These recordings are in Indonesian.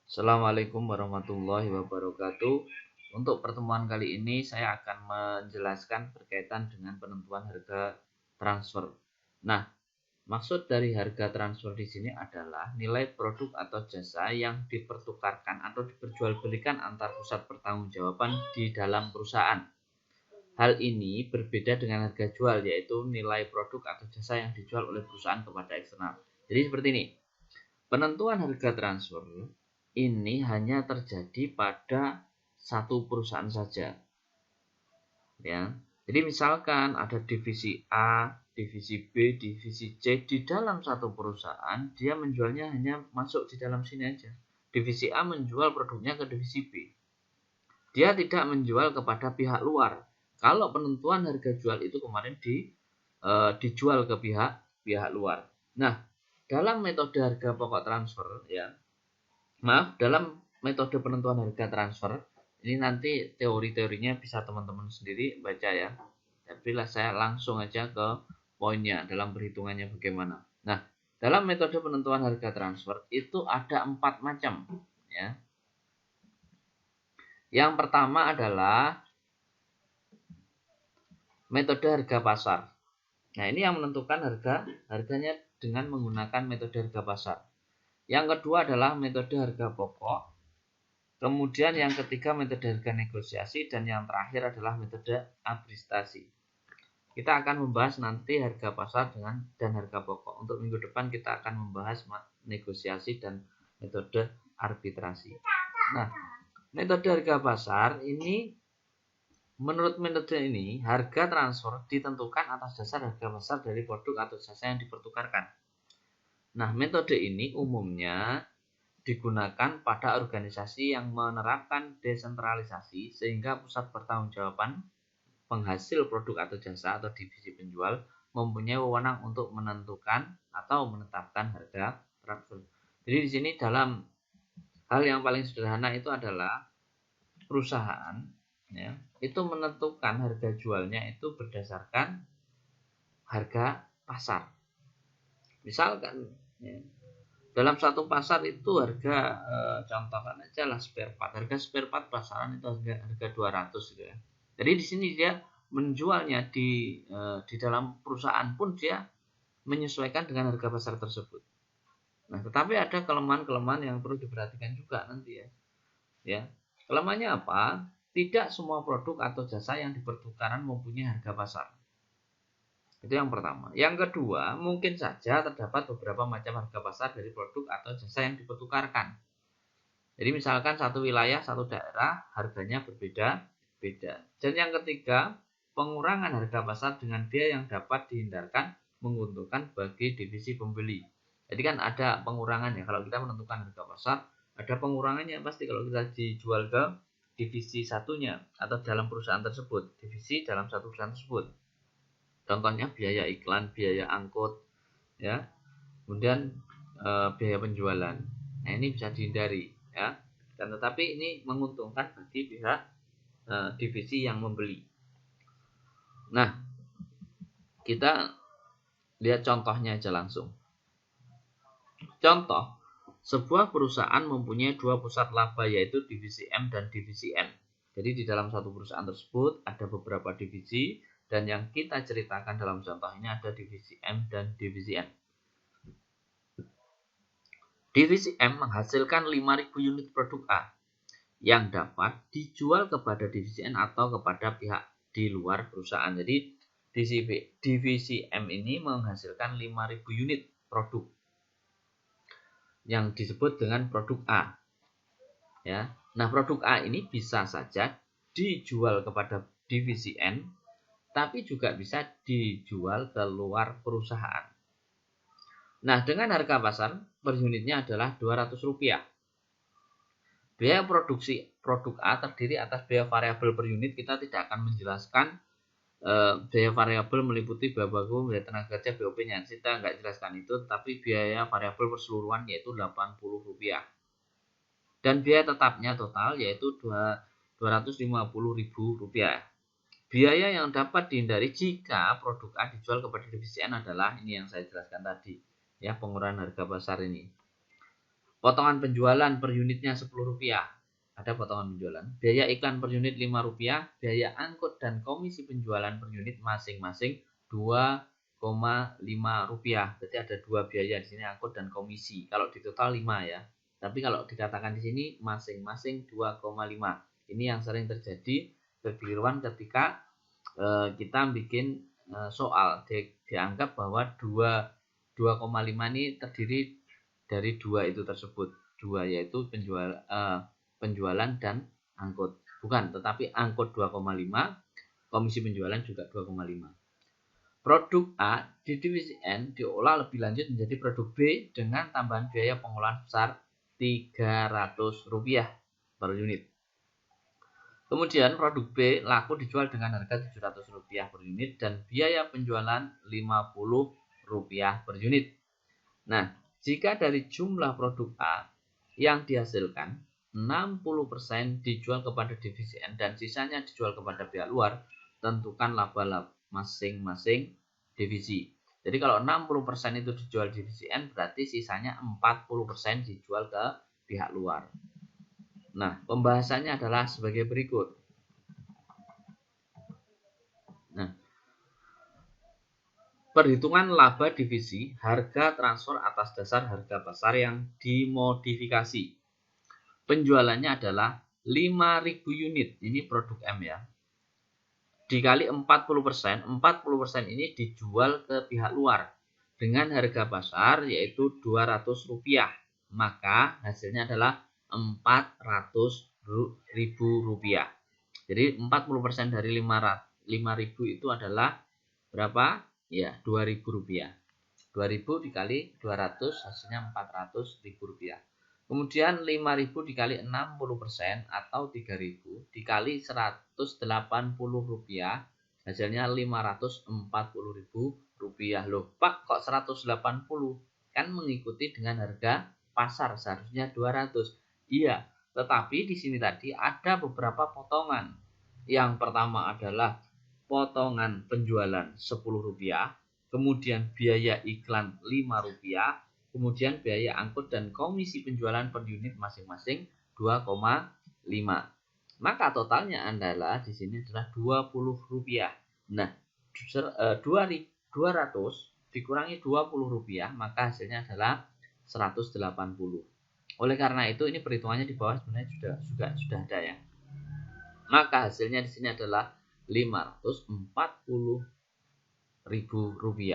Assalamualaikum warahmatullahi wabarakatuh. Untuk pertemuan kali ini saya akan menjelaskan berkaitan dengan penentuan harga transfer. Nah, maksud dari harga transfer di sini adalah nilai produk atau jasa yang dipertukarkan atau diperjualbelikan antar pusat pertanggungjawaban di dalam perusahaan. Hal ini berbeda dengan harga jual, yaitu nilai produk atau jasa yang dijual oleh perusahaan kepada eksternal. Jadi seperti ini. Penentuan harga transfer ini hanya terjadi pada satu perusahaan saja, ya. Jadi misalkan ada divisi A, divisi B, divisi C di dalam satu perusahaan, dia menjualnya hanya masuk di dalam sini aja. Divisi A menjual produknya ke divisi B. Dia tidak menjual kepada pihak luar. Kalau penentuan harga jual itu kemarin dijual ke pihak luar. Nah, dalam metode harga pokok transfer, ya, dalam metode penentuan harga transfer ini nanti teori-teorinya bisa teman-teman sendiri baca ya. Tapi saya langsung aja ke poinnya dalam perhitungannya bagaimana. Nah, dalam metode penentuan harga transfer itu ada 4 macam, ya. Yang pertama adalah metode harga pasar. Nah, ini yang menentukan harganya dengan menggunakan metode harga pasar. Yang kedua adalah metode harga pokok. Kemudian yang ketiga metode harga negosiasi, dan yang terakhir adalah metode administrasi. Kita akan membahas nanti harga pasar dan harga pokok. Untuk minggu depan kita akan membahas negosiasi dan metode arbitrasi. Nah, metode harga pasar ini, menurut metode ini, harga transfer ditentukan atas dasar harga pasar dari produk atau jasa yang dipertukarkan. Nah, metode ini umumnya digunakan pada organisasi yang menerapkan desentralisasi sehingga pusat pertanggungjawaban penghasil produk atau jasa atau divisi penjual mempunyai wewenang untuk menentukan atau menetapkan harga transfer. Jadi di sini dalam hal yang paling sederhana itu adalah perusahaan, ya, itu menentukan harga jualnya itu berdasarkan harga pasar. Misalkan, ya, dalam satu pasar itu harga contohkan aja lah spare part. Harga spare part pasaran itu harga 200 gitu ya. Jadi di sini dia menjualnya di dalam perusahaan pun dia menyesuaikan dengan harga pasar tersebut. Nah, tetapi ada kelemahan-kelemahan yang perlu diperhatikan juga nanti ya. Ya. Kelemahannya apa? Tidak semua produk atau jasa yang dipertukaran mempunyai harga pasar. Itu yang pertama. Yang kedua, mungkin saja terdapat beberapa macam harga pasar dari produk atau jasa yang dipertukarkan. Jadi misalkan satu wilayah, satu daerah harganya berbeda-beda. Dan yang ketiga, pengurangan harga pasar dengan biaya yang dapat dihindarkan menguntungkan bagi divisi pembeli. Jadi kan ada pengurangannya. Kalau kita menentukan harga pasar, ada pengurangannya pasti kalau kita dijual ke divisi satunya atau dalam perusahaan tersebut, divisi dalam satu perusahaan tersebut. Contohnya biaya iklan, biaya angkut, ya, kemudian biaya penjualan. Nah, ini bisa dihindari, ya. Dan tetapi ini menguntungkan bagi pihak divisi yang membeli. Nah, kita lihat contohnya aja langsung. Contoh, sebuah perusahaan mempunyai dua pusat laba, yaitu divisi M dan divisi N. Jadi di dalam satu perusahaan tersebut ada beberapa divisi, dan yang kita ceritakan dalam contoh ini ada divisi M dan divisi N. Divisi M menghasilkan 5.000 unit produk A yang dapat dijual kepada divisi N atau kepada pihak di luar perusahaan. Jadi divisi M ini menghasilkan 5.000 unit produk yang disebut dengan produk A. Ya. Nah, produk A ini bisa saja dijual kepada divisi N, tapi juga bisa dijual ke luar perusahaan. Nah, dengan harga pasar per unitnya adalah Rp200. Biaya produksi produk A terdiri atas biaya variabel per unit. Kita tidak akan menjelaskan biaya variabel meliputi biaya baku, biaya tenaga kerja, BOP-nya. Kita nggak jelaskan itu, tapi biaya variabel keseluruhan yaitu Rp80. Dan biaya tetapnya total yaitu Rp250.000. Biaya yang dapat dihindari jika produk A dijual kepada divisi N adalah ini yang saya jelaskan tadi, ya, pengurangan harga pasar ini. Potongan penjualan per unitnya Rp10. Ada potongan penjualan. Biaya iklan per unit Rp5. Biaya angkut dan komisi penjualan per unit masing-masing Rp2,5. Berarti ada dua biaya di sini, angkut dan komisi. Kalau di total 5 ya. Tapi kalau dikatakan di sini masing-masing 2,5. Ini yang sering terjadi kekeliruan ketika kita bikin soal. Dianggap bahwa 2,5 ini terdiri dari dua itu tersebut. Dua yaitu penjualan dan angkut. Bukan, tetapi angkut 2,5, komisi penjualan juga 2,5. Produk A di divisi N diolah lebih lanjut menjadi produk B dengan tambahan biaya pengolahan sebesar Rp300 per unit. Kemudian produk B laku dijual dengan harga Rp700 per unit dan biaya penjualan Rp50 per unit. Nah, jika dari jumlah produk A yang dihasilkan 60% dijual kepada divisi N dan sisanya dijual kepada pihak luar, tentukan laba masing-masing divisi. Jadi kalau 60% itu dijual divisi N, berarti sisanya 40% dijual ke pihak luar. Nah, pembahasannya adalah sebagai berikut. Nah, perhitungan laba divisi, harga transfer atas dasar harga pasar yang dimodifikasi. Penjualannya adalah 5.000 unit, ini produk M ya. Dikali 40%, 40% ini dijual ke pihak luar dengan harga pasar yaitu Rp200. Maka hasilnya adalah Rp400.000. Jadi 40% dari 5.000 itu adalah berapa? Ya, Rp2.000. 2.000 dikali 200 hasilnya Rp400.000. Kemudian 5.000 dikali 60% atau 3.000 dikali Rp180 hasilnya Rp540.000. Loh, Pak, kok 180? Kan mengikuti dengan harga pasar seharusnya 200. Iya, tetapi di sini tadi ada beberapa potongan. Yang pertama adalah potongan penjualan Rp10, kemudian biaya iklan Rp5, kemudian biaya angkut dan komisi penjualan per unit masing-masing 2,5. Maka totalnya adalah di sini adalah Rp20. Nah, 200 dikurangi Rp20, maka hasilnya adalah 180. Oleh karena itu ini perhitungannya di bawah sebenarnya sudah ada ya. Maka hasilnya di sini adalah Rp540.000.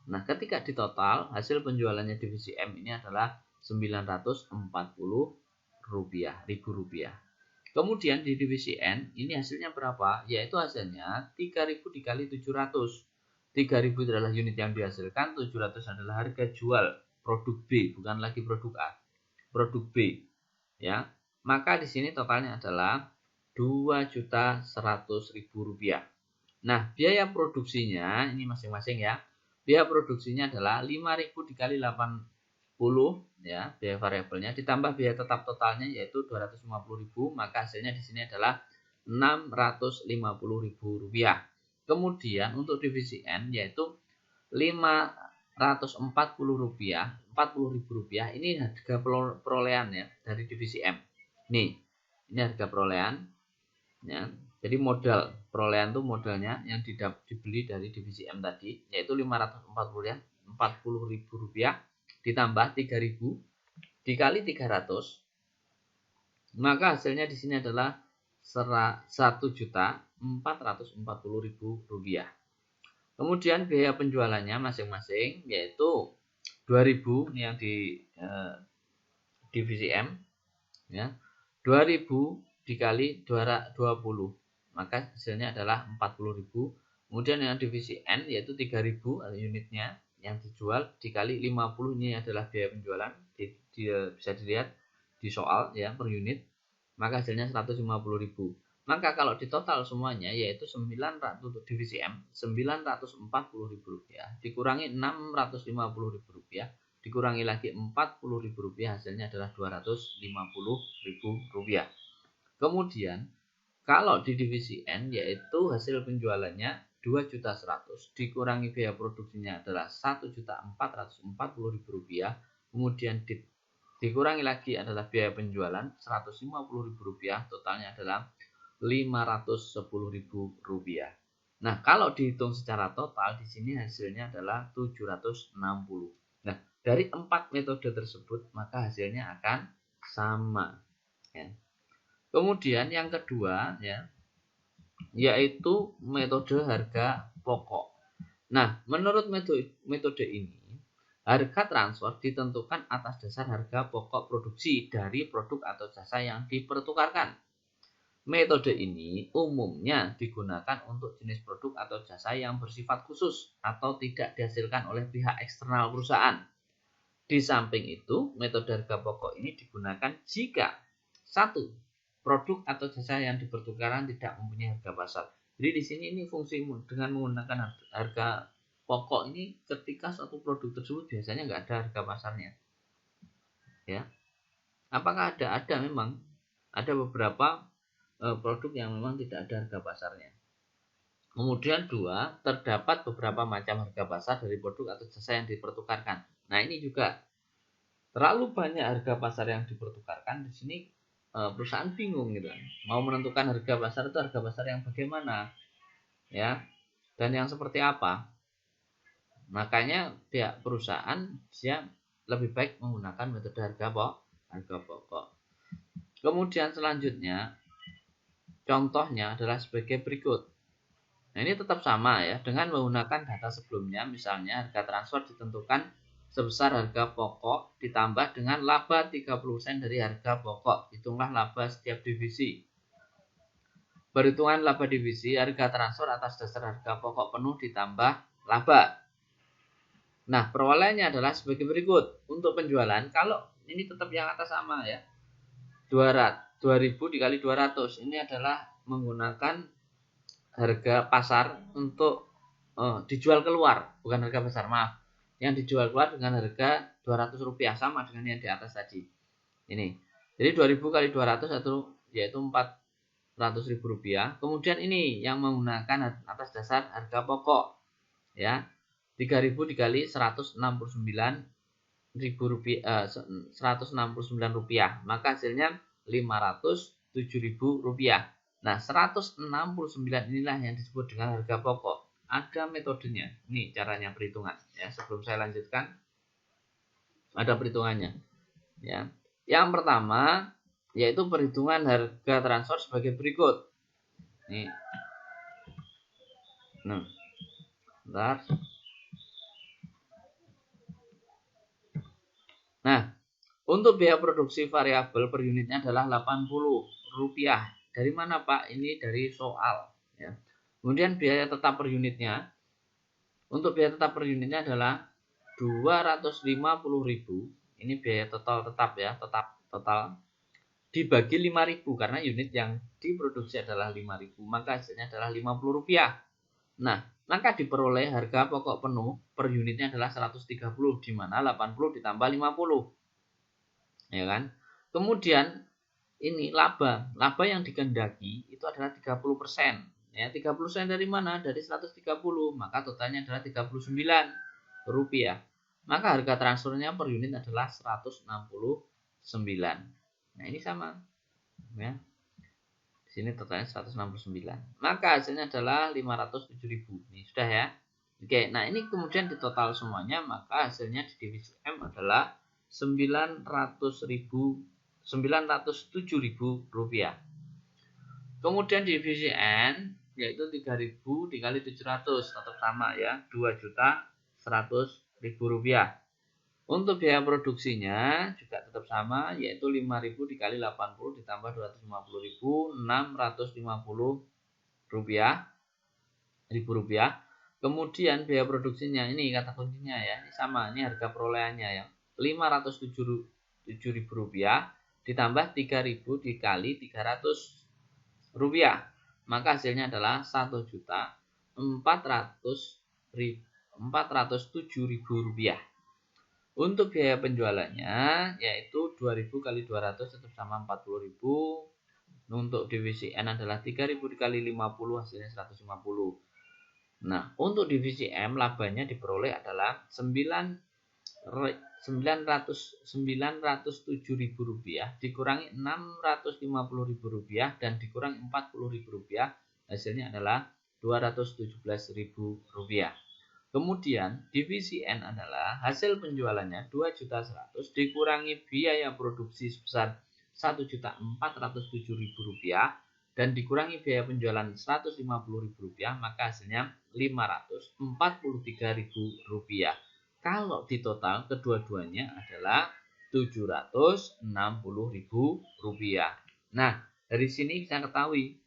Nah, ketika ditotal hasil penjualannya divisi M ini adalah Rp940.000. Kemudian di divisi N ini hasilnya berapa? Yaitu hasilnya 3.000 dikali 700. 3.000 adalah unit yang dihasilkan, 700 adalah harga jual produk B, bukan lagi produk A. Produk B. Ya. Maka di sini totalnya adalah Rp2.100.000. Nah, biaya produksinya ini masing-masing ya. Biaya produksinya adalah 5.000 dikali 80 ya, biaya variabelnya ditambah biaya tetap totalnya yaitu Rp250.000, maka hasilnya di sini adalah Rp650.000. Kemudian untuk divisi N yaitu Rp540.000, Rp40.000 ini harga perolehan ya dari divisi M. Nih, ini harga perolehan ya. Jadi modal perolehan itu modalnya yang dibeli dari divisi M tadi yaitu Rp540.000 ditambah 3.000 dikali 300, maka hasilnya di sini adalah Rp1.440.000. Kemudian biaya penjualannya masing-masing yaitu 2.000 ini yang di divisi M ya. 2.000 dikali 20, maka hasilnya adalah 40.000. Kemudian yang divisi N yaitu 3.000 unitnya yang dijual dikali 50, ini adalah biaya penjualan, bisa dilihat di soal ya per unit, maka hasilnya 150.000. Maka kalau ditotal semuanya yaitu 900 untuk divisi M Rp940.000 dikurangi Rp650.000 dikurangi lagi Rp40.000 hasilnya adalah Rp250.000. Kemudian kalau di divisi N yaitu hasil penjualannya Rp2.100.000 dikurangi biaya produksinya adalah Rp1.440.000, kemudian dikurangi lagi adalah biaya penjualan Rp150.000, totalnya adalah Rp510.000. Nah, kalau dihitung secara total di sini hasilnya adalah 760. Nah, dari 4 metode tersebut maka hasilnya akan sama ya. Kemudian yang kedua ya, yaitu metode harga pokok. Nah, menurut metode ini harga transfer ditentukan atas dasar harga pokok produksi dari produk atau jasa yang dipertukarkan. Metode ini umumnya digunakan untuk jenis produk atau jasa yang bersifat khusus atau tidak dihasilkan oleh pihak eksternal perusahaan. Di samping itu, metode harga pokok ini digunakan jika satu, produk atau jasa yang dipertukarkan tidak mempunyai harga pasar. Jadi di sini ini fungsi dengan menggunakan harga pokok ini ketika suatu produk tersebut biasanya nggak ada harga pasarnya. Ya, apakah ada? Ada memang. Ada beberapa produk yang memang tidak ada harga pasarnya. Kemudian dua, terdapat beberapa macam harga pasar dari produk atau jasa yang dipertukarkan. Nah, ini juga terlalu banyak harga pasar yang dipertukarkan. Di sini perusahaan bingung gitu. Mau menentukan harga pasar itu harga pasar yang bagaimana? Ya. Dan yang seperti apa? Makanya pihak perusahaan dia lebih baik menggunakan metode harga pokok. Kemudian selanjutnya contohnya adalah sebagai berikut. Nah, ini tetap sama ya, dengan menggunakan data sebelumnya, misalnya harga transfer ditentukan sebesar harga pokok ditambah dengan laba 30% dari harga pokok. Hitunglah laba setiap divisi. Perhitungan laba divisi harga transfer atas dasar harga pokok penuh ditambah laba. Nah, perolahannya adalah sebagai berikut. Untuk penjualan, kalau ini tetap yang atas sama ya, 2000 dikali 200, ini adalah menggunakan harga pasar untuk dijual keluar, bukan harga pasar, maaf. Yang dijual keluar dengan harga Rp200, sama dengan yang di atas tadi. Ini. Jadi 2000 kali 200 yaitu Rp400.000. Kemudian ini yang menggunakan atas dasar harga pokok ya. 3000 dikali Rp169.000, maka hasilnya Rp507.000. Nah, 169 inilah yang disebut dengan harga pokok. Ada metodenya. Ini caranya perhitungan ya. Sebelum saya lanjutkan, ada perhitungannya ya. Yang pertama yaitu perhitungan harga transfer sebagai berikut. Nih. Nah, bentar. Nah, untuk biaya produksi variabel per unitnya adalah Rp80. Dari mana Pak? Ini dari soal ya. Kemudian biaya tetap per unitnya. Untuk biaya tetap per unitnya adalah Rp250.000. Ini biaya total tetap ya, total dibagi 5.000 karena unit yang diproduksi adalah 5.000, maka hasilnya adalah Rp50. Nah, maka diperoleh harga pokok penuh per unitnya adalah 130, di mana 80 ditambah 50. Ya kan? Kemudian ini laba yang dikehendaki itu adalah 30%. Ya, 30% dari mana? Dari 130, maka totalnya adalah Rp39. Maka harga transfernya per unit adalah 169. Nah, ini sama. Ya. Di sini totalnya 169. Maka hasilnya adalah 507.000. Ini sudah ya. Oke, nah ini kemudian di total semuanya, maka hasilnya di divisi M adalah Rp907.000. Kemudian divisi N yaitu 3.000 dikali 700, tetap sama ya, Rp2.100.000. Untuk biaya produksinya juga tetap sama, yaitu 5.000 dikali 80 ditambah 250.000, Rp650.000. Kemudian biaya produksinya ini kata kuncinya ya, ini sama, ini harga perolehannya ya, Rp507.000 ditambah 3.000 dikali 300 rupiah, maka hasilnya adalah Rp1.407.000. Untuk biaya penjualannya yaitu 2.000 kali 200 tetap sama 40.000. Untuk divisi N adalah 3.000 dikali 50, hasilnya 150. Nah, untuk divisi M labanya diperoleh adalah Rp907.000 dikurangi Rp650.000 dan dikurangi Rp40.000, hasilnya adalah Rp217.000. Kemudian divisi N adalah hasil penjualannya 2.100.000 dikurangi biaya produksi sebesar Rp1.407.000 dan dikurangi biaya penjualan Rp150.000, maka hasilnya Rp543.000. Kalau di total kedua-duanya adalah Rp760.000. Nah, dari sini bisa ketahui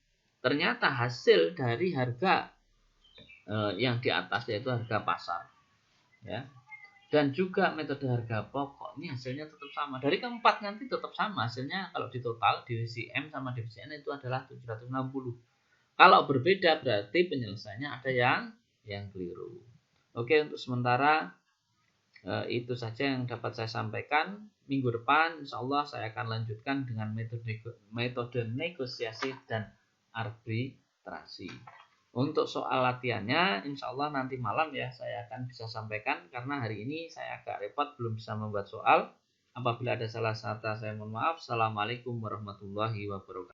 ternyata hasil dari harga yang di atas yaitu harga pasar, ya, dan juga metode harga pokok ini hasilnya tetap sama. Dari keempat nanti tetap sama hasilnya. Kalau di total divisi M sama divisi N itu adalah 760. Kalau berbeda berarti penyelesaiannya ada yang keliru. Oke, untuk sementara itu saja yang dapat saya sampaikan. Minggu depan insya Allah saya akan lanjutkan dengan metode negosiasi dan arbitrasi. Untuk soal latihannya insya Allah nanti malam ya saya akan bisa sampaikan, karena hari ini saya agak repot belum bisa membuat soal. Apabila ada salah kata saya mohon maaf. Assalamualaikum warahmatullahi wabarakatuh.